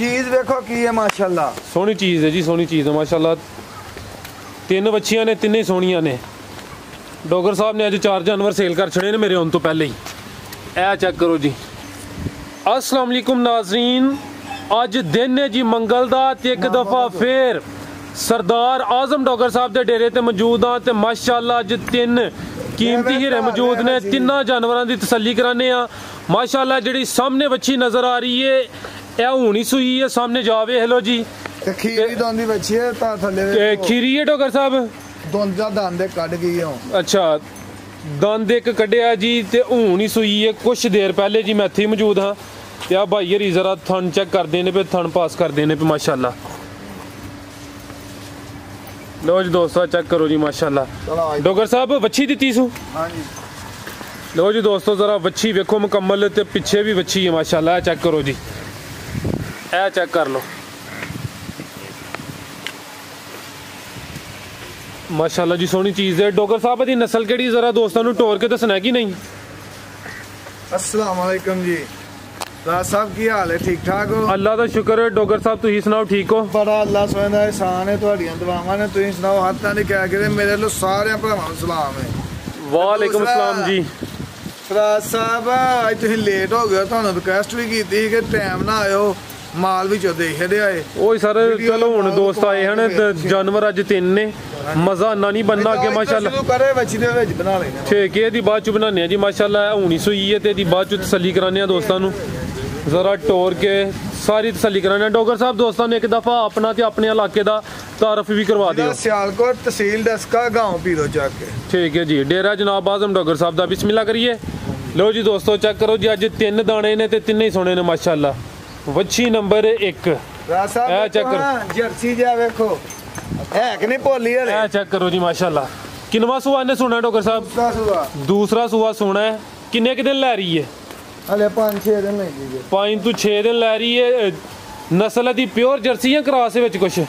चीज देखो की है माशाल्लाह, सोहनी चीज़ है जी, सोहनी चीज़ है माशाल्लाह। तीन बच्चियां ने, तिन्ने सोहनियां ने। डॉगर साहब ने अज 4 जानवर सेल कर छड़े ने मेरे आने तो पहले ही। ए चेक करो जी। अस्सलाम वालेकुम नाज़रीन, अज दिन है जी मंगल दा ते एक दफ़ा फिर सरदार आजम डॉगर साहब के डेरे ते मौजूद हाँ ते माशाल्लाह अज 3 कीमती हीरे मौजूद ने। तिन्ना जानवरों की तसल्ली कराने माशाल्लाह। जिहड़ी सामने बच्ची नज़र आ रही है यह हुणी सूई है, सामने जावे। हेलो जी, खीरी दोंदी बच्ची है ता थल्ले खीरी है डॉगर साहब, दोंदा दंद कट गई है। अच्छा, दंद एक कढ़िया जी ते हुणी सूई है कुछ देर पहले जी। मैं इत्थे मौजूद हाँ ते आ भाई हरी जरा थन चेक कर देने पे, थन पास कर देने पे माशाल्लाह। लो जी दोस्तों चेक करो जी माशाल्लाह। डॉगर साहब बच्ची दी सू। हाँ जी। लो जी दोस्तों जरा बच्ची वेखो मुकम्मल ते पिछे भी बच्ची है माशाल्लाह। चेक करो जी, ए चेक कर लो माशाल्लाह जी, सोहनी चीज़ है। डॉगर साहब दी नस्ल केड़ी जरा दोस्तों नूं टोर के दसना कि नहीं? अस्सलाम वालेकुम जी, राज साहब की हाल है? ठीक ठाक हो? अल्लाह का शुक्र है। डॉगर साहब तुसीं सुनाओ ठीक हो? बड़ा अल्लाह सुने दा एहसान है, तुहाड़ियां दुआवां ने। तुसीं सुनाओ, हर तरह दी क्या करे मेरे लो सारे भरावां नूं सलाम है। वालेकुम अस्सलाम जी। राज साहब अज तुसीं लेट हो गए, तुहानूं रिक्वेस्ट भी कीती कि टाइम ना आयो, माल भी चो देख दे आए। ओए सर चलो हुण दोस्त आए हैं, जानवर अज 3 ने, मजा ना नहीं बनना अगे माशाल्लाह। करे बच्ची दे विच बना लेने ठीक है, दी बाद च बनाने जी माशाल्लाह। हुणी सूई है ते दी बाद च तसल्ली कराने दोस्तां नूं, जरा टोर के सारी तसल्ली कराने। डॉगर साहब दोस्तों ने एक दफा अपना ते अपने इलाके दा तारफ भी करवा दियो। सियालकोट तहसील डस्का गांव पीरो चक के। ठीक है जी, डेरा जनाब आजम डॉगर साहब दा। बिस्मिल्लाह करिए। लो जी दोस्तों चेक करो जी, अज 3 दाने ने ते तिन्ने ही सोने ने माशाल्लाह। वच्छी नंबर 1 चेक करो, जर्सी जा वेखो है कि नहीं पोली है। ए चेक करो जी माशाल्लाह। किनवा सुआ ने सुना डॉगर साहब? दूसरा सुआ सुना है। किन्ने के दिन लै रही है? हले 5-6 दिन लगी है। 5 तो 6 दिन लै रही है। नस्ल दी प्योर जर्सी या क्रॉस है? कुछ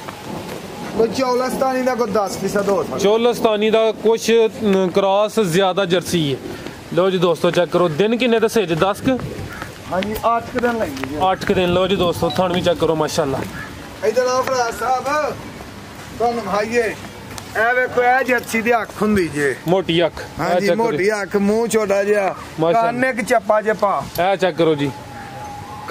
कोई चौलस्तानी दा कोई 10% हो सकदा। चौलस्तानी दा कुछ क्रॉस, ज्यादा जर्सी है। लो जी दोस्तों चेक करो, दिन किन्ने दसे जी? 10 हाँ जी, 8 दिन लगी है। 8 दिन। लो जी दोस्तों थन भी चेक करो माशाल्लाह। इधर आओ फराज साहब, तुहानूं भाईए ए वेखो, ए जर्सी दी अख हुंदी जे, मोटी अख। हाँ जी, मोटी अख, मुंह छोटा जिहा, कान इक चप्पा चप्पा। ए चेक करो जी,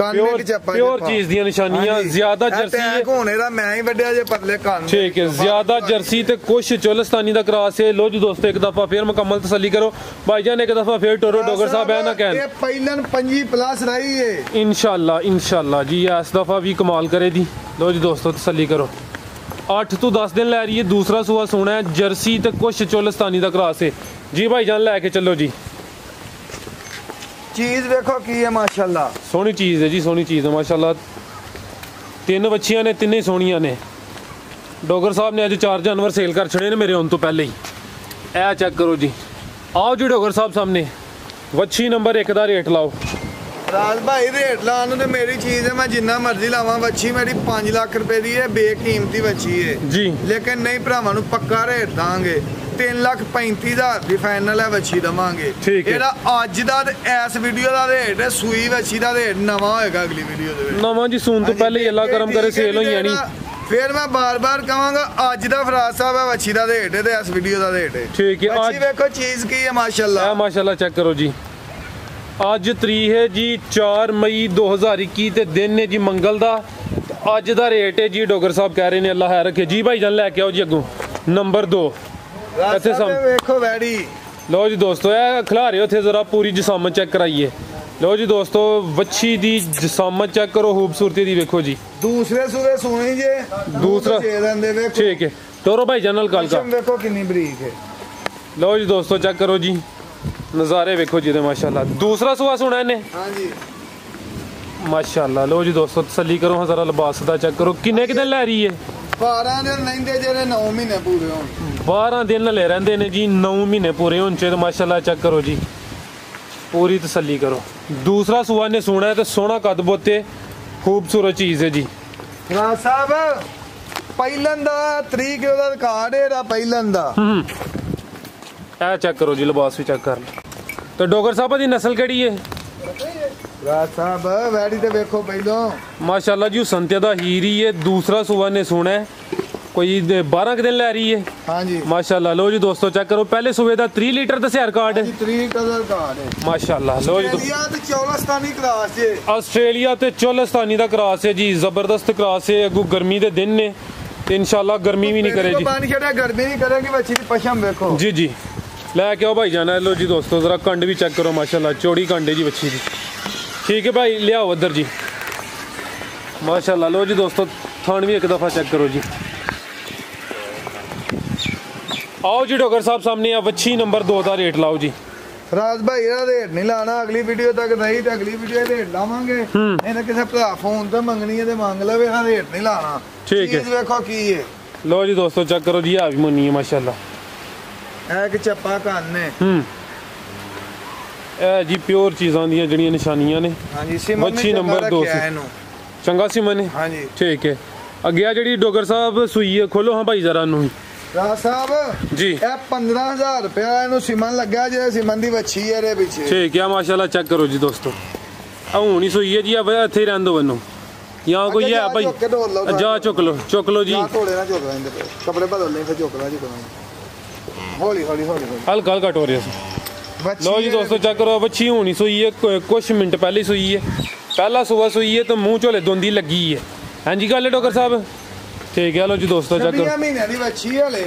प्योर चीज दी निशानियां। ज्यादा जर्सी होने दा मैं ही वड्डिया जे पतले कान। ठीक है, ज्यादा जर्सी ते कुछ चौलस्तानी दा क्रॉस है। लो जी दोस्तों एक दफा फिर मुकम्मल तसल्ली करो भाईजान, एक दफा फिर टोरो डॉगर साहब है ना कहन। ये पहिलन 5+ रही है इंशाल्लाह इंशाल्लाह जी, इस दफा भी कमाल करे दी। लो जी दोस्तों तसल्ली करो, 8 तो 10 दिन लै रही है। दूसरा सुआ सोना है, जर्सी ते कुछ चौलस्तानी दा क्रॉस है जी। भाईजान लैके चलो जी। चीज देखो की है माशाल्लाह, सोहनी चीज़ है जी, सोहनी चीज़ है माशाल्लाह। 3 बच्चियां ने, तिन्ने सोहनियां ने। डॉगर साहब ने अज 4 जानवर सेल कर छड़े ने मेरे आने तो पहले ही। ए चेक करो जी, आओ जी डॉगर साहब सामने। वच्छी नंबर 1 का रेट लाओ। राज भाई रेट लाने ते मेरी चीज है, मैं जिन्ना मर्जी लावा। बच्ची मेरी 5 लाख रुपए दी है, बेकीमती बच्ची है जी, लेकिन नहीं भरावां नूं पक्का रेट दांगे। 3,35,000 दी फाइनल है बच्ची दवांगे। ठीक है, अज दा इस वीडियो दा रेट है, सूई बच्ची दा रेट नवा होएगा अगली वीडियो दे विच। नवा जी, सून तो पहले अल्लाह करम करे सेल होई जानी। फिर मैं बार बार कहूँगा अज दा फराज साहब है बच्ची दा रेट है ते इस वीडियो दा रेट है। ठीक है, आज देखो चीज की है माशाल्लाह। माशाल्लाह चेक करो जी। अज तरीक है जी 4 मई 2021 ते दिन है जी मंगल दा। अज दा रेट है जी डॉगर साहब कह रहे ने अल्लाह खैर रखे जी। भाईजान लैके आओ जी अगों नंबर 2। देखो वैडी। लो जी दोस्तों ए खिला रहे थे जरा पूरी जिसामत चेक कराइए। लो जी दोस्तों वच्छी दी जिसामत चेक करो, खूबसूरती दी वेखो जी। दूसरे सूबे सोनी जे, दूसरा ठीक है। टोरो भाईजान नाल गल कर देखो कितनी बरीक है। लो जी दोस्तों चेक करो जी, नज़ारे वेखो जी माशाल्लाह। दूसरा सुहा सुना इन्हें? हाँ जी माशाल्लाह। लो जी दोस्तों तसल्ली करो, हाँ जरा लिबास दा चेक करो। किन्ने दिन लै रही है? 12 दिन लेंदे जेरे 9 महीने पूरे होण। 12 दिन ले रहंदे ने जी, 9 महीने पूरे होने चाहिए। माशाल्लाह चेक करो जी, पूरी तसल्ली करो। दूसरा सुहा ने सुना है तो सोना कद बोते खूबसूरत चीज़ है जी। राज साहब पहिलन दा तरीक ओदा रिकॉर्ड है पहिलन दा। चेक करो जी, लिबास भी चेक कर। तो डॉगर साहब दी नस्ल केड़ी है? ਰਾਜ ਸਾਹਿਬ ਵੈੜੀ ਤੇ ਵੇਖੋ ਪਹਿਲੋਂ ਮਾਸ਼ਾਅੱਲਾ ਜੀ ਸੰਤਿਆ ਦਾ ਹੀਰੀ ਹੈ ਦੂਸਰਾ ਸੂਆ ਨੇ ਸੋਣਾ ਹੈ ਕੋਈ 12 ਕੁ ਦਿਨ ਲੈ ਰਹੀ ਹੈ ਹਾਂਜੀ ਮਾਸ਼ਾਅੱਲਾ ਲੋ ਜੀ ਦੋਸਤੋ ਚੈੱਕ ਕਰੋ ਪਹਿਲੇ ਸੂਏ ਦਾ 3 ਲੀਟਰ ਦੱਸਿਆ ਰਿਕਾਰਡ ਹੈ 3 ਕਲਰ ਕਾਰਡ ਹੈ ਮਾਸ਼ਾਅੱਲਾ ਲੋ ਜੀ ਆਸਟ੍ਰੇਲੀਆ ਤੇ ਚੌਲਸਤਾਨੀ ਕਰਾਸ ਜੇ ਆਸਟ੍ਰੇਲੀਆ ਤੇ ਚੋਲਸਤਾਨੀ ਦਾ ਕਰਾਸ ਹੈ ਜੀ ਜ਼ਬਰਦਸਤ ਕਰਾਸ ਹੈ ਅੱਗੋਂ ਗਰਮੀ ਦੇ ਦਿਨ ਨੇ ਤੇ ਇਨਸ਼ਾਅੱਲਾ ਗਰਮੀ ਵੀ ਨਹੀਂ करे जी पानी छड़ा गर्मी नहीं करेगी बच्ची की पशम देखो जी जी लैके आओ भाई जाना लो जी दोस्तों जरा कंड भी चेक करो माशाल्लाह चौड़ी कंड है जी बच्ची की ठीक है भाई ले आओ उधर जी माशाल्लाह लो जी दोस्तों थान भी एक दफ़ा चेक करो जी आओ जी डॉक्टर साहब सामने आ वच्छी नंबर 2 का रेट लाओ जी राज भाई ਇਹਦਾ ਰੇਟ ਨਹੀਂ ਲਾਣਾ ਅਗਲੀ ਵੀਡੀਓ ਤੱਕ ਨਹੀਂ ਤੇ ਅਗਲੀ ਵੀਡੀਓ ਰੇਟ ਲਾਵਾਂਗੇ ਇਹਨੇ ਕਿਸੇ ਭਰਾ ਫੋਨ ਤੇ ਮੰਗਣੀ ਹੈ ਤੇ ਮੰਗ ਲਵੇ ਇਹਦਾ ਰੇਟ ਨਹੀਂ ਲਾਣਾ ਠੀਕ ਹੈ ਚੀਜ਼ ਵੇਖੋ ਕੀ ਹੈ लो जी दोस्तों चेक करो जी आ भी मुन्नी है माशाल्लाह ਇਹ ਕਿ ਚੱਪਾ ਕੰਨ ਨੇ ਇਹ ਜੀ ਪਿਓਰ ਚੀਜ਼ਾਂ ਦੀਆਂ ਜਿਹੜੀਆਂ ਨਿਸ਼ਾਨੀਆਂ ਨੇ ਹਾਂਜੀ ਸਿਮਨ ਵੱਛੀ ਨੰਬਰ 2 ਇਹਨੂੰ ਚੰਗਾ ਸਿਮਨ ਹਾਂਜੀ ਠੀਕ ਹੈ ਅੱਗੇ ਆ ਜਿਹੜੀ ਡੋਗਰ ਸਾਹਿਬ ਸੂਈ ਹੈ ਖੋਲੋ ਹਾਂ ਭਾਈ ਜ਼ਰਾ ਨੂੰ ਰਾਜ ਸਾਹਿਬ ਜੀ ਇਹ 15000 ਰੁਪਇਆ ਇਹਨੂੰ ਸਿਮਨ ਲੱਗਿਆ ਜਿਹੜੇ ਸਿਮਨ ਦੀ ਵੱਛੀ ਹੈ ਇਹਦੇ ਪਿੱਛੇ ਠੀਕ ਹੈ ਮਾਸ਼ਾਅੱਲਾ ਚੈੱਕ ਕਰੋ ਜੀ ਦੋਸਤੋ ਆ ਹੁਣ ਹੀ ਸੂਈ ਹੈ ਜੀ ਆ ਇੱਥੇ ਹੀ ਰਹਿਣ ਦੋ ਮੈਨੂੰ ਜਾਂ ਕੋਈ ਹੈ ਭਾਈ ਜਾ ਚੁੱਕ ਲੋ ਜੀ ਥੋੜੇ ਨਾ ਚੁੱਕ ਲੈਂਦੇ ਕੱਪੜੇ ਬਦਲ ਲੈ ਫਿਰ ਚੁੱਕ ਲਾ ਜੀ ਹੌਲੀ ਹੌਲੀ ਹੌਲੀ ਹਲਕਾ ਹਲਕਾ ਟੋਰਿਆ ਸੀ ਲੋ ਜੀ ਦੋਸਤੋ ਚੈੱਕ ਕਰੋ ਵੱਛੀ ਹੋਣੀ ਸੂਈ ਹੈ ਕੁਝ ਮਿੰਟ ਪਹਿਲੇ ਸੂਈ ਹੈ ਪਹਿਲਾ ਸੂਆ ਸੂਈ ਹੈ ਤੇ ਮੂੰਹ ਝੋਲੇ ਦੋਂਦੀ ਲੱਗੀ ਹੈ ਹਾਂਜੀ ਗੱਲ ਹੈ ਡਾਕਟਰ ਸਾਹਿਬ ਠੀਕ ਹੈ ਲੋ ਜੀ ਦੋਸਤੋ ਚੈੱਕ ਕਰੋ 26 ਮਹੀਨਿਆਂ ਦੀ ਵੱਛੀ ਹਲੇ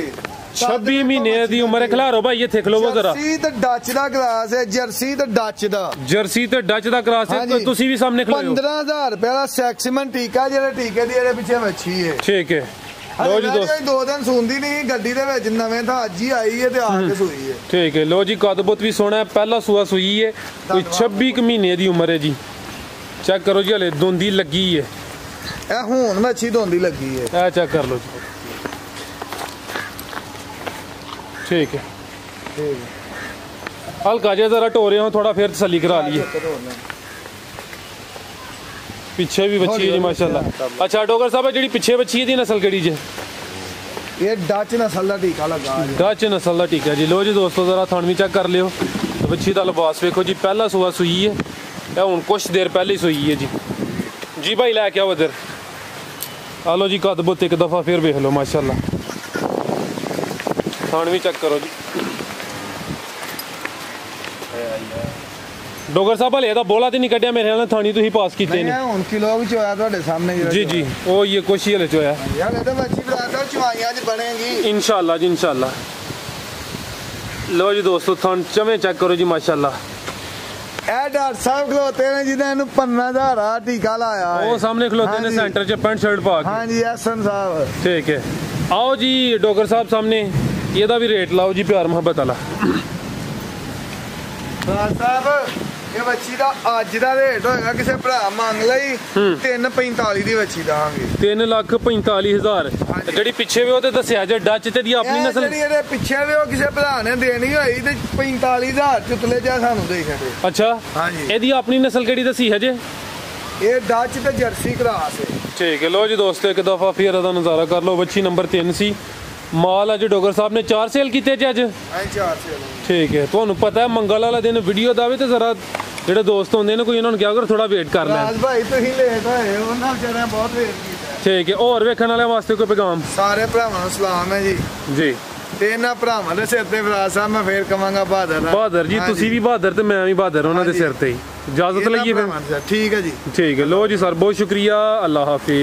26 ਮਹੀਨੇ ਦੀ ਉਮਰ ਹੈ ਖਿਲਾਰੋ ਭਾਈ ਇੱਥੇ ਖਲੋਵੋ ਜ਼ਰਾ ਜਰਸੀ ਤੇ ਡੱਚ ਦਾ ਕਲਾਸ ਹੈ ਜਰਸੀ ਤੇ ਡੱਚ ਦਾ ਜਰਸੀ ਤੇ ਡੱਚ ਦਾ ਕਰਾਸ ਹੈ ਤੁਸੀਂ ਵੀ ਸਾਹਮਣੇ ਖਲੋਓ 15000 ਰੁਪਏ ਦਾ ਸੈਕਸੀਮਨ ਟੀਕਾ ਜਿਹੜੇ ਟੀਕੇ ਦੀ ਇਹਦੇ ਪਿੱਛੇ ਵੱਛੀ ਹੈ ਠੀਕ ਹੈ ਲੋ ਜੀ ਦੋਸਤੋ 2 ਦਿਨ ਸੂੰਦੀ ਨਹੀਂ ਗੱਡੀ ਦੇ ਵਿੱਚ ਨਵੇਂ ਤਾਂ ਅੱਜ ਹੀ ਆਈ ਹੈ ਤੇ ਆ ਕੇ ਸੂਈ ਹੈ ਠੀਕ ਹੈ ਲੋ ਜੀ ਕਦਬੁੱਤ ਵੀ ਸੋਹਣਾ ਹੈ ਪਹਿਲਾ ਸੂਆ ਸੂਈ ਹੈ ਕੋਈ 26 ਕੁ ਮਹੀਨੇ ਦੀ ਉਮਰ ਹੈ ਜੀ ਚੈੱਕ ਕਰੋ ਜੀ ਹਲੇ ਦੋਂਦੀ ਲੱਗੀ ਹੈ ਇਹ ਹੁਣ ਵੱਛੀ ਦੋਂਦੀ ਲੱਗੀ ਹੈ ਇਹ ਚੈੱਕ ਕਰ ਲਓ ਜੀ ਠੀਕ ਹੈ ਹਲਕਾ ਜਿਹਾ ਜ਼ਰਾ ਟੋਰੇ ਹਾਂ ਥੋੜਾ ਫਿਰ ਤਸੱਲੀ ਕਰਾ ਲਈਏ ਪਿੱਛੇ ਵੀ ਬੱਚੀ ਹੈ ਜੀ ਮਾਸ਼ਾਅੱਲਾ ਅੱਛਾ ਡੋਗਰ ਸਾਹਿਬ ਜਿਹੜੀ ਪਿੱਛੇ ਬੱਚੀ ਹੈ ਦੀ ਨਸਲ ਕਿਹੜੀ ਜੇ ਇਹ ਡੱਚ ਨਸਲ ਦਾ ਟੀਕਾ ਲੱਗਾ ਹੈ ਡੱਚ ਨਸਲ ਦਾ ਟੀਕਾ ਜੀ ਲੋ ਜੀ ਦੋਸਤੋ ਜ਼ਰਾ ਥਣ ਵੀ ਚੈੱਕ ਕਰ ਲਿਓ ਬੱਚੀ ਦਾ ਲਿਬਾਸ ਵੇਖੋ ਜੀ ਪਹਿਲਾ ਸੂਆ ਸੂਈ ਹੈ ਇਹ ਹੁਣ ਕੁਛ ਦੇਰ ਪਹਿਲੇ ਸੂਈ ਹੈ ਜੀ ਜੀ ਭਾਈ ਲੈ ਕੇ ਆਓ ਇਧਰ ਆ ਲੋ ਜੀ ਕਦਬੁੱਤ ਇੱਕ ਦਫਾ ਫਿਰ ਵੇਖ ਲਓ ਮਾਸ਼ਾਅੱਲਾ ਥਣ ਵੀ ਚੈੱਕ ਕਰੋ ਜੀ ਡੋਗਰ ਸਾਹਿਬ ਹਲੇ ਇਹਦਾ ਬੋਲਾ ਤੇ ਨਹੀਂ ਕੱਢਿਆ ਮੇਰੇ ਨਾਲ ਥਾਣੀ ਤੁਸੀਂ ਪਾਸ ਕੀਤੇ ਨੇ ਹੁਣ ਕਿਲੋ ਵਿੱਚ ਹੋਇਆ ਤੁਹਾਡੇ ਸਾਹਮਣੇ ਜੀ ਜੀ ਉਹ ਇਹ ਕੁਛ ਹੀ ਹਲੇ ਚ ਹੋਇਆ ਯਾਰ ਇਹਦੇ ਬੱਚੀ ਬਰਾਦਰ ਚਵਾਈਆਂ ਚ ਬਣੇਗੀ ਇਨਸ਼ਾਅੱਲਾ ਜੀ ਇਨਸ਼ਾਅੱਲਾ ਲੋ ਜੀ ਦੋਸਤੋ ਥਣ ਚਵੇਂ ਚੈੱਕ ਕਰੋ ਜੀ ਮਾਸ਼ਾਅੱਲਾ ਇਹ ਡਾਕਟਰ ਸਾਹਿਬ ਖਲੋਤੇ ਨੇ ਜਿਹਨਾਂ ਇਹਨੂੰ 15000 ਆ ਟੀਕਾ ਲਾਇਆ ਉਹ ਸਾਹਮਣੇ ਖਲੋਤੇ ਨੇ ਸੈਂਟਰ 'ਚ ਪੈਂਟ ਸ਼ਰਟ ਪਾ ਕੇ ਹਾਂਜੀ ਐਸਨ ਸਾਹਿਬ ਠੀਕ ਹੈ आओ जी डॉक्टर साहब सामने ਇਹਦਾ ਵੀ ਰੇਟ ਲਾਓ ਜੀ ਪਿਆਰ ਮੁਹੱਬਤ ਵਾਲਾ ਸਾਹਿਬ ਇਹ ਬੱਚੀ ਦਾ ਅੱਜ ਦਾ ਰੇਟ ਹੋਏਗਾ ਕਿਸੇ ਭਰਾ ਮੰਗ ਲਈ 345 ਦੀ ਬੱਚੀ ਦਾਂਗੇ 3,45,000 ਜਿਹੜੀ ਪਿੱਛੇ ਵੀ ਉਹ ਤੇ ਦੱਸਿਆ ਜੇ ਡੱਚ ਤੇ ਦੀ ਆਪਣੀ ਨਸਲ ਜਿਹੜੀ ਇਹਦੇ ਪਿੱਛੇ ਵੀ ਉਹ ਕਿਸੇ ਭਰਾ ਨੇ ਦੇਣੀ ਹੋਈ ਤੇ 45000 ਚੁਤਲੇ ਜਾ ਸਾਨੂੰ ਦੇ ਛੱਡੇ ਅੱਛਾ ਹਾਂਜੀ ਇਹਦੀ ਆਪਣੀ ਨਸਲ ਕਿਹੜੀ ਦੱਸੀ ਹੈ ਜੇ ਇਹ ਡੱਚ ਤੇ ਜਰਸੀ ਕਰਾਸ ਹੈ ਠੀਕ ਹੈ ਲੋ ਜੀ ਦੋਸਤੋ ਇੱਕ ਦਫਾ ਫਿਰ ਇਹਦਾ ਨਜ਼ਾਰਾ ਕਰ ਲਓ ਬੱਚੀ ਨੰਬਰ 3 ਸੀ ਮਾਲ ਅੱਜ ਡੋਗਰ ਸਾਹਿਬ ਨੇ 4 ਸੇਲ ਕੀਤੇ ਜੀ ਅੱਜ ਹਾਂ 4 ਸੇਲ ਠੀਕ ਹੈ ਤੁਹਾਨੂੰ ਪਤਾ ਹੈ ਮੰਗਲ ਵਾਲਾ ਦਿਨ ਵੀਡੀਓ ਦਾਵੇ ਤੇ ਜ਼ਰਾ ਜਿਹੜੇ ਦੋਸਤ ਹੁੰਦੇ ਨੇ ਕੋਈ ਉਹਨਾਂ ਨੂੰ ਕਿਹਾ ਕਰੋ ਥੋੜਾ ਵੇਟ ਕਰ ਲੈਣ ਰਾਜ ਭਾਈ ਤੁਸੀਂ ਲੇਟ ਹੋਏ ਉਹਨਾਂ ਵਿਚਾਰਿਆਂ ਬਹੁਤ ਵੇਟ ਕੀਤਾ ਠੀਕ ਹੈ ਹੋਰ ਵੇਖਣ ਵਾਲਿਆਂ ਵਾਸਤੇ ਕੋਈ ਪੈਗਾਮ ਸਾਰੇ ਭਰਾਵਾਂ ਨੂੰ ਸਲਾਮ ਹੈ ਜੀ ਜੀ ਤੇ ਇਹਨਾਂ ਭਰਾਵਾਂ ਦੇ ਸਿਰ ਤੇ ਵਿਰਾਜ ਸਾਹਿਬ ਮੈਂ ਫੇਰ ਕਵਾਂਗਾ ਬਹਾਦਰ ਜੀ ਤੁਸੀਂ ਵੀ ਬਹਾਦਰ ਤੇ ਮੈਂ ਵੀ ਬਹਾਦਰ ਉਹਨਾਂ ਦੇ ਸਿਰ ਤੇ ਹੀ ਇਜਾਜ਼ਤ ਲਈਏ ਫਿਰ ਠੀਕ ਹੈ ਜੀ ਠੀਕ ਹੈ ਲੋ ਜੀ ਸਰ ਬਹੁਤ ਸ਼ੁਕਰੀਆ ਅੱਲਾਹ ਹਾਫਿਜ਼